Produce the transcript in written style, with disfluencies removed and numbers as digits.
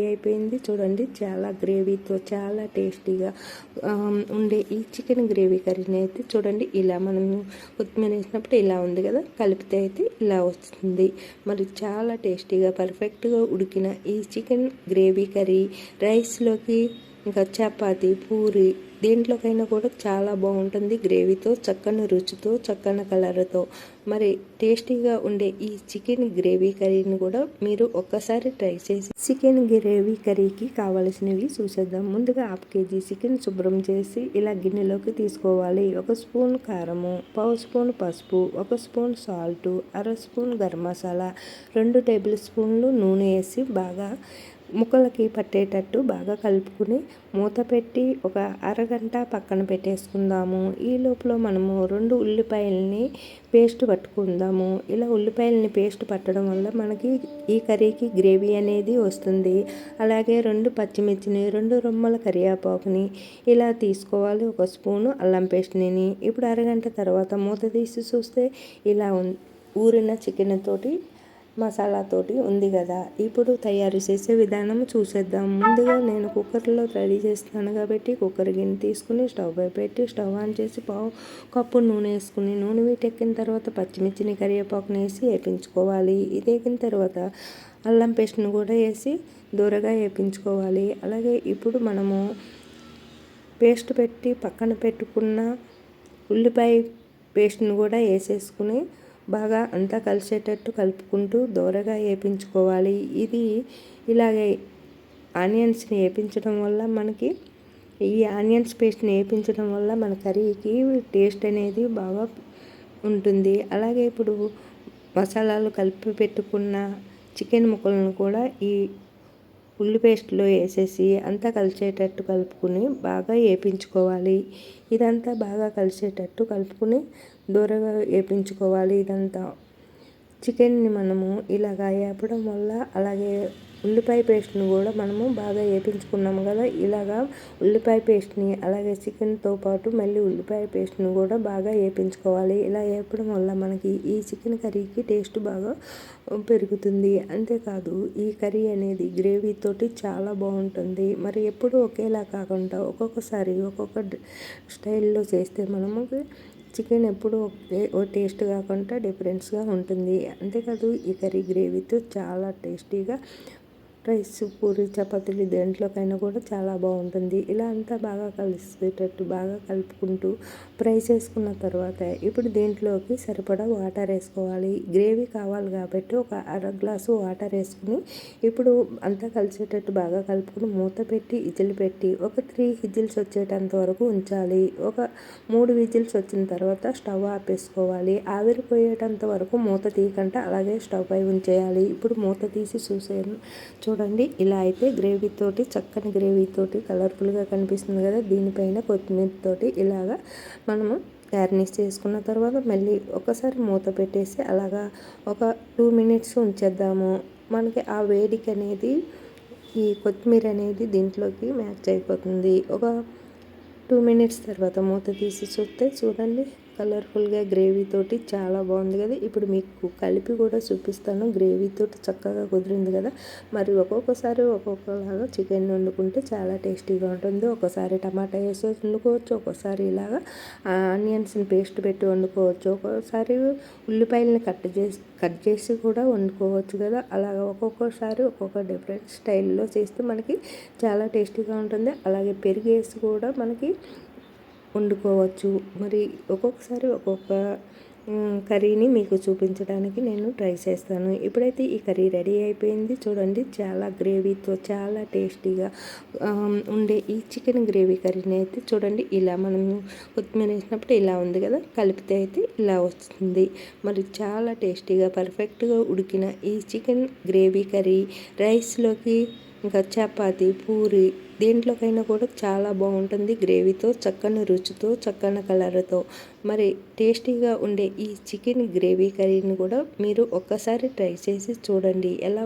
అయిపోయింది చూడండి. చాలా గ్రేవీతో చాలా టేస్టీగా ఉండే ఈ చికెన్ గ్రేవీ కర్రీని అయితే చూడండి, ఇలా మనము కొత్తిమీర వేసినప్పుడు ఇలా ఉంది కదా, కలిపితే అయితే ఇలా వస్తుంది. మరి చాలా టేస్టీగా పర్ఫెక్ట్గా ఉడికిన ఈ చికెన్ గ్రేవీ కర్రీ రైస్లోకి, ఇంకా చపాతి, పూరి దేంట్లోకైనా కూడా చాలా బాగుంటుంది. గ్రేవీతో, చక్కని రుచితో, చక్కని కలర్తో మరి టేస్టీగా ఉండే ఈ చికెన్ గ్రేవీ కర్రీని కూడా మీరు ఒక్కసారి ట్రై చేసి చికెన్ గ్రేవీ కర్రీకి కావలసినవి చూసేద్దాం. ముందుగా 1/2 kg చికెన్ శుభ్రం చేసి ఇలా గిన్నెలోకి తీసుకోవాలి. 1 స్పూన్ కారము, 1/2 స్పూన్ పసుపు, 1 spoon salt, 1/2 spoon garam masala, 2 table స్పూన్లు నూనె వేసి బాగా ముక్కలకి పట్టేటట్టు బాగా కలుపుకుని మూత పెట్టి ఒక అరగంట పక్కన పెట్టేసుకుందాము. ఈ లోపల మనము 2 ఉల్లిపాయలని పేస్ట్ పట్టుకుందాము. ఇలా ఉల్లిపాయలని పేస్ట్ పట్టడం వల్ల మనకి ఈ కర్రీకి గ్రేవీ అనేది వస్తుంది. అలాగే 2 పచ్చిమిర్చిని, 2 రొమ్మల కరివేపాకుని ఇలా తీసుకోవాలి. 1 స్పూను అల్లం పేస్ట్ని. ఇప్పుడు అరగంట తర్వాత మూత తీసి చూస్తే ఇలా ఊరిన చికెన్ తోటి మసాలాతోటి ఉంది కదా. ఇప్పుడు తయారు చేసే విధానం చూసేద్దాం. ముందుగా నేను కుక్కర్లో రెడీ చేస్తున్నాను కాబట్టి కుక్కర్ గిన్నె తీసుకుని స్టవ్ పై పెట్టి స్టవ్ ఆన్ చేసి 1/2 కప్పు నూనె వేసుకుని నూనె వీటెక్కిన తర్వాత పచ్చిమిర్చిని, కరివేపాకుని వేసి వేపించుకోవాలి. ఇది వేగిన తర్వాత అల్లం పేస్ట్ని కూడా వేసి దూరగా వేపించుకోవాలి. అలాగే ఇప్పుడు మనము పేస్ట్ పెట్టి పక్కన పెట్టుకున్న ఉల్లిపాయ పేస్ట్ని కూడా వేసేసుకుని బాగా అంతా కలిసేటట్టు కలుపుకుంటూ దోరగా వేపించుకోవాలి. ఇది ఇలాగే ఆనియన్స్ని వేపించడం వల్ల మనకి ఈ ఆనియన్స్ పేస్ట్ని వేపించడం వల్ల మన కర్రీకి టేస్ట్ అనేది బాగా ఉంటుంది. అలాగే ఇప్పుడు మసాలాలు కలిపి పెట్టుకున్న చికెన్ ముక్కలను కూడా ఈ ఉల్లి పేస్ట్లో వేసేసి అంతా కలిసేటట్టు కలుపుకుని బాగా వేపించుకోవాలి. ఇదంతా బాగా కలిసేటట్టు కలుపుకుని దూరగా వేపించుకోవాలి. ఇదంతా చికెన్ని మనము ఇలాగా వేపడం వల్ల, అలాగే ఉల్లిపాయ పేస్ట్ని కూడా మనము బాగా వేపించుకున్నాము కదా, ఇలాగా ఉల్లిపాయ పేస్ట్ని అలాగే చికెన్తో పాటు మళ్ళీ ఉల్లిపాయ పేస్ట్ని కూడా బాగా వేపించుకోవాలి. ఇలా వేపడం వల్ల మనకి ఈ చికెన్ కర్రీకి టేస్ట్ బాగా పెరుగుతుంది. అంతేకాదు ఈ కర్రీ అనేది గ్రేవీతోటి చాలా బాగుంటుంది. మరి ఎప్పుడు ఒకేలా కాకుండా ఒక్కొక్కసారి ఒక్కొక్క స్టైల్లో చేస్తే మనము చికెన్ ఎప్పుడు ఓ టేస్ట్ కాకుండా డిఫరెన్స్గా ఉంటుంది. అంతేకాదు ఈ కర్రీ గ్రేవీతో చాలా టేస్టీగా రైస్, పూరి, చపాతీలు దేంట్లోకైనా కూడా చాలా బాగుంటుంది. ఇలా అంతా బాగా కలిసేటట్టు బాగా కలుపుకుంటూ ఫ్రై చేసుకున్న తర్వాత ఇప్పుడు దీంట్లోకి సరిపడా వాటర్ వేసుకోవాలి. గ్రేవీ కావాలి కాబట్టి ఒక అర గ్లాసు వాటర్ వేసుకుని ఇప్పుడు అంతా కలిసేటట్టు బాగా కలుపుకుని మూత పెట్టి విజిల్ పెట్టి ఒక 3 విజిల్స్ వచ్చేటంత వరకు ఉంచాలి. ఒక 3 విజిల్స్ వచ్చిన తర్వాత స్టవ్ ఆపేసుకోవాలి. ఆవిరిపోయేటంత వరకు మూత తీయకుండా అలాగే స్టవ్ పై ఉంచేయాలి. ఇప్పుడు మూత తీసి చూడండి, ఇలా అయితే గ్రేవీతోటి, చక్కని గ్రేవీతోటి కలర్ఫుల్గా కనిపిస్తుంది కదా. దీనిపైన కొత్తిమీరతోటి ఇలాగా మనము గార్నిష్ చేసుకున్న తర్వాత మళ్ళీ ఒకసారి మూత పెట్టేసి అలాగా ఒక 2 మినిట్స్ ఉంచేద్దాము. మనకి ఆ వేడికి అనేది ఈ కొత్తిమీర అనేది దీంట్లోకి మ్యాచ్ అయిపోతుంది. ఒక 2 మినిట్స్ తర్వాత మూత తీసి చూస్తే చూడండి, కలర్ఫుల్గా గ్రేవీతోటి చాలా బాగుంది కదా. ఇప్పుడు మీకు కలిపి కూడా చూపిస్తాను. గ్రేవీతోటి చక్కగా కుదిరింది కదా. మరి ఒక్కొక్కసారి ఒక్కొక్కలాగా చికెన్ వండుకుంటే చాలా టేస్టీగా ఉంటుంది. ఒకసారి టమాటా వేసి వండుకోవచ్చు, ఒక్కోసారి ఇలాగా ఆనియన్స్ని పేస్ట్ పెట్టి వండుకోవచ్చు, ఒక్కొక్కసారి ఉల్లిపాయలని కట్ చేసి కూడా వండుకోవచ్చు కదా. అలాగా ఒక్కొక్కసారి ఒక్కొక్క డిఫరెంట్ స్టైల్లో చేస్తే మనకి చాలా టేస్టీగా ఉంటుంది. అలాగే పెరుగు వేసి కూడా మనకి వండుకోవచ్చు. మరి ఒక్కొక్కసారి ఒక్కొక్క కర్రీని మీకు చూపించడానికి నేను ట్రై చేస్తాను. ఇప్పుడైతే ఈ కర్రీ రెడీ అయిపోయింది చూడండి. చాలా గ్రేవీతో చాలా టేస్టీగా ఉండే ఈ చికెన్ గ్రేవీ కర్రీని అయితే చూడండి, ఇలా మనము కొత్తిమీర వేసినప్పుడు ఇలా ఉంది కదా, కలిపితే అయితే ఇలా వస్తుంది. మరి చాలా టేస్టీగా పర్ఫెక్ట్గా ఉడికిన ఈ చికెన్ గ్రేవీ కర్రీ రైస్లోకి, ఇంకా చపాతి, పూరి దేంట్లోకైనా కూడా చాలా బాగుంటుంది. గ్రేవీతో, చక్కని రుచితో, చక్కని కలర్తో మరి టేస్టీగా ఉండే ఈ చికెన్ గ్రేవీ కర్రీని కూడా మీరు ఒక్కసారి ట్రై చేసి చూడండి. ఎలా